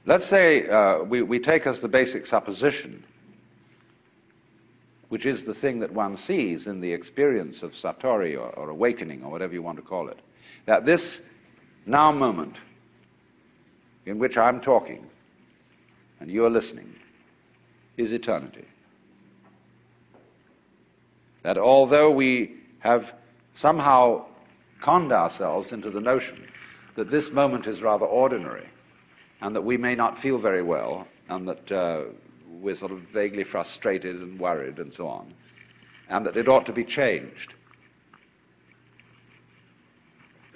Let's say we take as the basic supposition, which is the thing that one sees in the experience of Satori or awakening or whatever you want to call it, that this now moment in which I'm talking and you're listening is eternity. That although we have somehow conned ourselves into the notion that this moment is rather ordinary and that we may not feel very well and that we're sort of vaguely frustrated and worried and so on, and that it ought to be changed.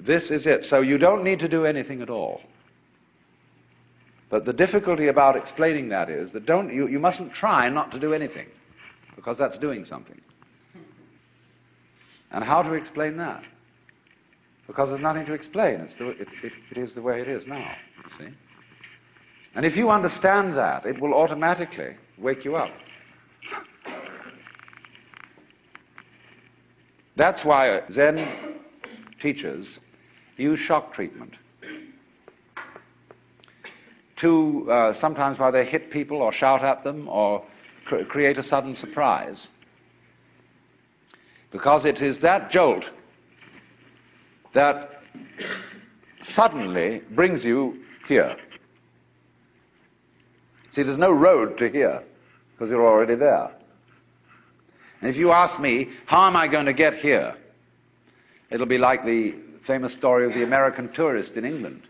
This is it. So you don't need to do anything at all. But the difficulty about explaining that is that you mustn't try not to do anything, because that's doing something. And how to explain that? Because there's nothing to explain. It is the way it is now, you see. And if you understand that, it will automatically wake you up. That's why Zen teachers use shock treatment to sometimes why they hit people or shout at them or create a sudden surprise. Because it is that jolt that suddenly brings you here. See, there's no road to here, because you're already there. And if you ask me, how am I going to get here? It'll be like the famous story of the American tourist in England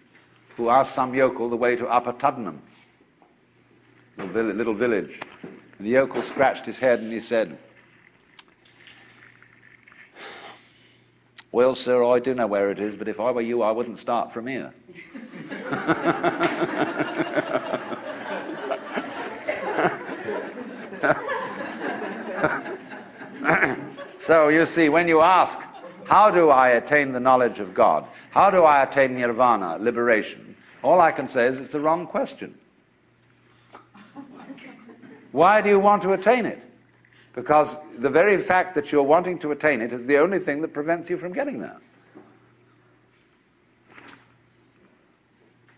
who asked some yokel the way to Upper Tuddenham, a little village. And the yokel scratched his head and he said, "Well, sir, I do know where it is, but if I were you, I wouldn't start from here." So you see, when you ask, how do I attain the knowledge of God? How do I attain nirvana, liberation? All I can say is it's the wrong question. Why do you want to attain it? Because the very fact that you're wanting to attain it is the only thing that prevents you from getting there.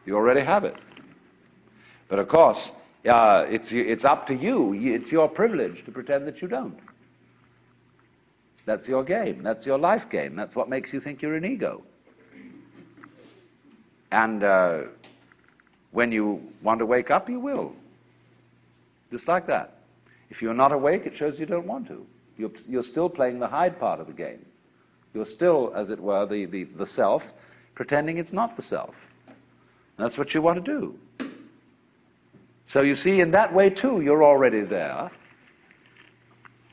You already have it. But of course, it's up to you. It's your privilege to pretend that you don't. That's your game. That's your life game. That's what makes you think you're an ego. And when you want to wake up, you will. Just like that. If you're not awake, it shows you don't want to. You're still playing the hide part of the game. You're still, as it were, the self, pretending it's not the self. That's what you want to do. So you see, in that way, too, you're already there.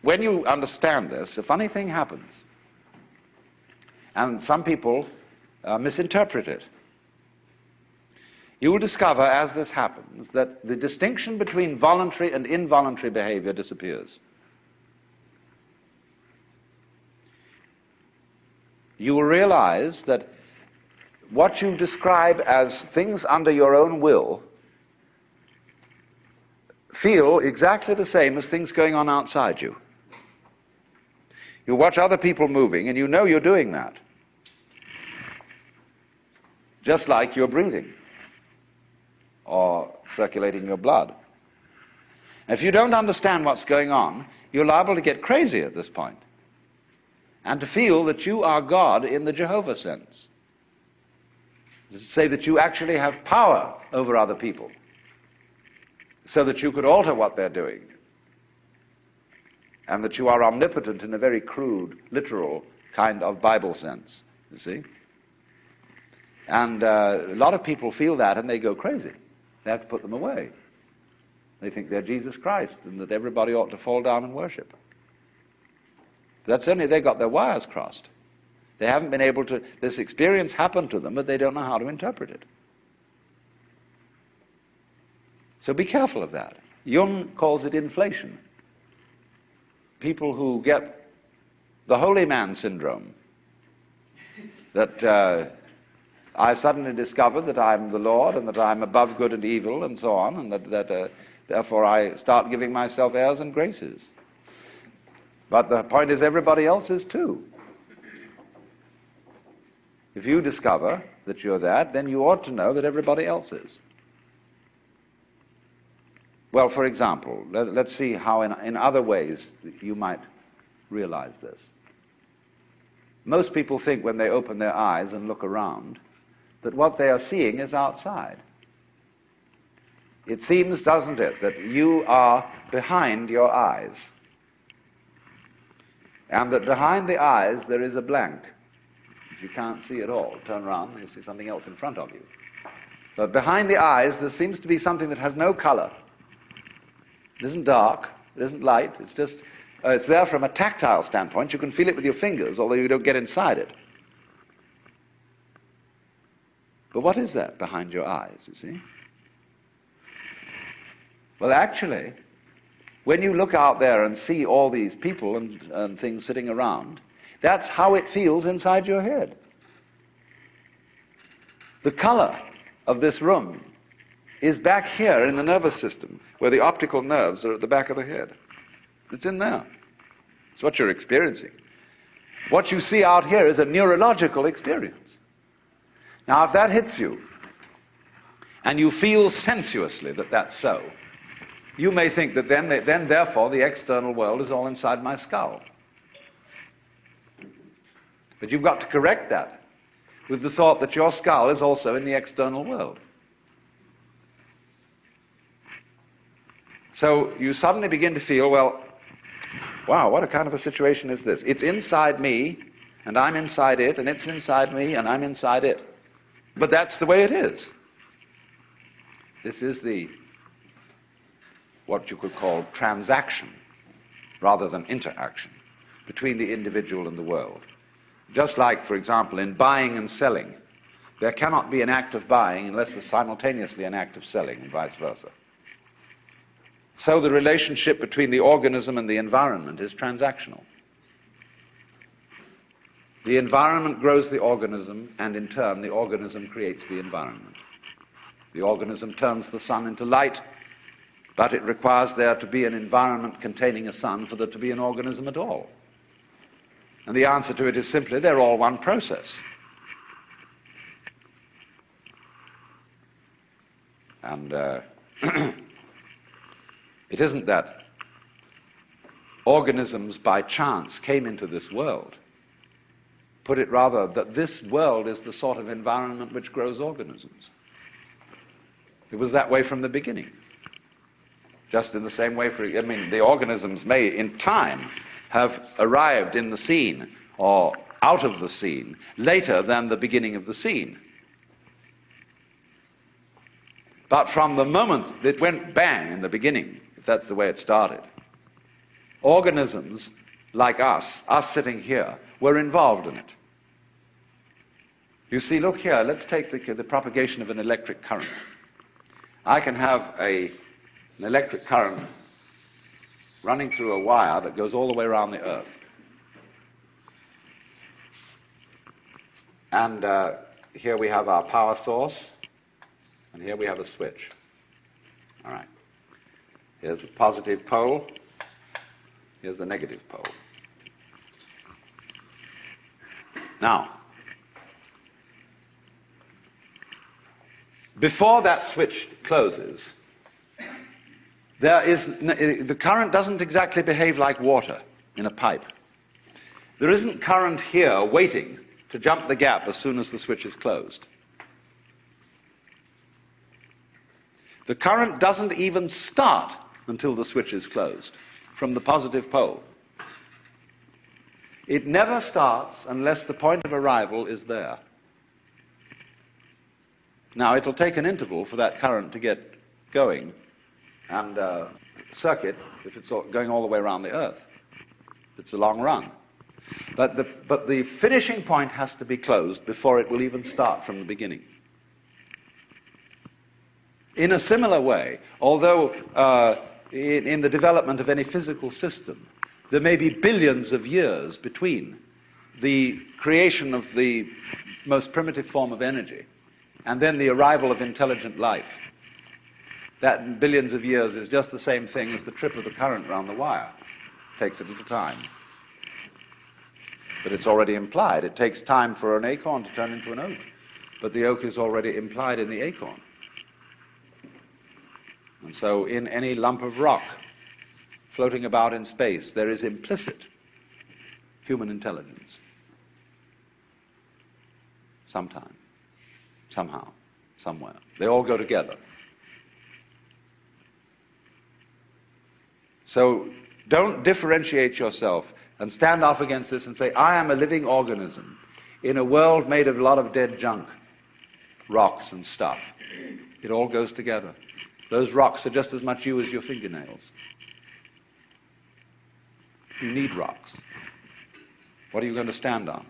When you understand this, a funny thing happens. And some people misinterpret it. You will discover, as this happens, that the distinction between voluntary and involuntary behavior disappears. You will realize that what you describe as things under your own will feel exactly the same as things going on outside you. You watch other people moving and you know you're doing that. Just like you're breathing or circulating your blood. If you don't understand what's going on, you're liable to get crazy at this point and to feel that you are God in the Jehovah sense. To say that you actually have power over other people so that you could alter what they're doing, and that you are omnipotent in a very crude, literal kind of Bible sense, you see. And a lot of people feel that and they go crazy. They have to put them away. They think they're Jesus Christ and that everybody ought to fall down and worship. That's only they got their wires crossed. They haven't been able to, this experience happened to them, but they don't know how to interpret it. So be careful of that. Jung calls it inflation. People who get the holy man syndrome, that I've suddenly discovered that I'm the Lord and that I'm above good and evil and so on, and that therefore I start giving myself airs and graces. But the point is everybody else is too. If you discover that you're that, then you ought to know that everybody else is. Well, for example, let's see how in other ways you might realize this. Most people think when they open their eyes and look around that what they are seeing is outside. It seems, doesn't it, that you are behind your eyes, and that behind the eyes there is a blank, which you can't see at all. Turn around and you see something else in front of you. But behind the eyes there seems to be something that has no color. It isn't dark, it isn't light, it's just, it's there from a tactile standpoint. You can feel it with your fingers, although you don't get inside it. But what is that behind your eyes, you see? Well, actually, when you look out there and see all these people and things sitting around, that's how it feels inside your head. The color of this room is back here in the nervous system, where the optical nerves are at the back of the head. It's in there. It's what you're experiencing. What you see out here is a neurological experience. Now, if that hits you, and you feel sensuously that that's so, you may think that then therefore, the external world is all inside my skull. But you've got to correct that with the thought that your skull is also in the external world. So you suddenly begin to feel, well, wow, what a kind of a situation is this? It's inside me, and I'm inside it, and it's inside me, and I'm inside it. But that's the way it is. This is what you could call transaction, rather than interaction, between the individual and the world. Just like, for example, in buying and selling, there cannot be an act of buying unless there's simultaneously an act of selling, and vice versa. So the relationship between the organism and the environment is transactional. The environment grows the organism, and in turn the organism creates the environment. The organism turns the sun into light, but it requires there to be an environment containing a sun for there to be an organism at all. And the answer to it is simply, they're all one process. And it isn't that organisms by chance came into this world. Put it rather that this world is the sort of environment which grows organisms. It was that way from the beginning. Just in the same way, the organisms may, in time, have arrived in the scene or out of the scene later than the beginning of the scene. But from the moment it went bang in the beginning, if that's the way it started, organisms like us sitting here, were involved in it. You see, look here, let's take the propagation of an electric current. I can have an electric current running through a wire that goes all the way around the Earth. And here we have our power source, and here we have a switch. All right. Here's the positive pole. Here's the negative pole. Now, before that switch closes, the current doesn't exactly behave like water in a pipe. There isn't current here waiting to jump the gap as soon as the switch is closed. The current doesn't even start until the switch is closed from the positive pole. It never starts unless the point of arrival is there. Now, it'll take an interval for that current to get going and circuit if it's going all the way around the Earth. It's a long run. But the finishing point has to be closed before it will even start from the beginning. In a similar way, although in the development of any physical system, there may be billions of years between the creation of the most primitive form of energy and then the arrival of intelligent life. That billions of years is just the same thing as the trip of the current round the wire. It takes a little time. But it's already implied. It takes time for an acorn to turn into an oak. But the oak is already implied in the acorn. And so in any lump of rock floating about in space, there is implicit human intelligence. Sometime, somehow, somewhere. They all go together. So don't differentiate yourself and stand off against this and say, I am a living organism in a world made of a lot of dead junk, rocks and stuff. It all goes together. Those rocks are just as much you as your fingernails. You need rocks. What are you going to stand on?